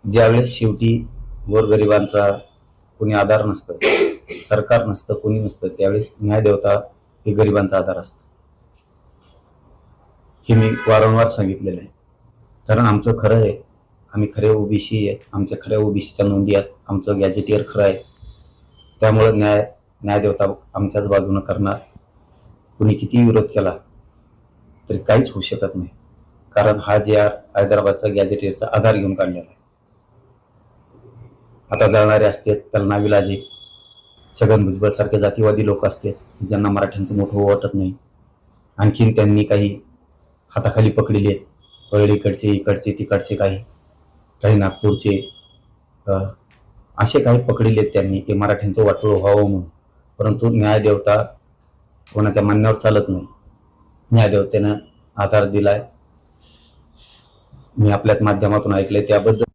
ज्यावेळेस शेवटी गोरगरिबांचा कोणी आधार नसतं, सरकार नसतं, कोणी नसतं, त्यावेळेस न्यायदेवता हे गरिबांचा आधार असतं. हे मी वारंवार सांगितलेलं आहे. कारण आमचं खरं आहे, आम्ही खरे ओबीसी आहेत, आमच्या खऱ्या ओबीसीच्या नोंदी आहेत, आमचं गॅजेटियर खरं आहे. त्यामुळं न्यायदेवता आमच्याच बाजूनं करणार. कुणी किती विरोध केला तरी काहीच होऊ शकत नाही, कारण हा जे हैदराबादचा गॅजेटियरचा आधार घेऊन काढलेला आहे. आता जळणारे असतात त्याला नाविलाज. छगन भुजबळ सारखे जातीवादी लोक असतात ज्यांना मराठ्यांचं मोठं वाटत नाही. आणखीन त्यांनी काही हाताखाली पकडलेले आहेत, परळीकडचे, इकडचे, तिकडचे, काही नागपूरचे, असे काही पकडलेले आहेत त्यांनी की मराठ्यांचं वाटोळं व्हावं म्हणून. परंतु न्यायदेवता कोणाच्या म्हणण्यावर चालत नाही. न्यायदेवतेनं आधार दिलाय, मी आपल्याच माध्यमातून ऐकलंय त्याबद्दल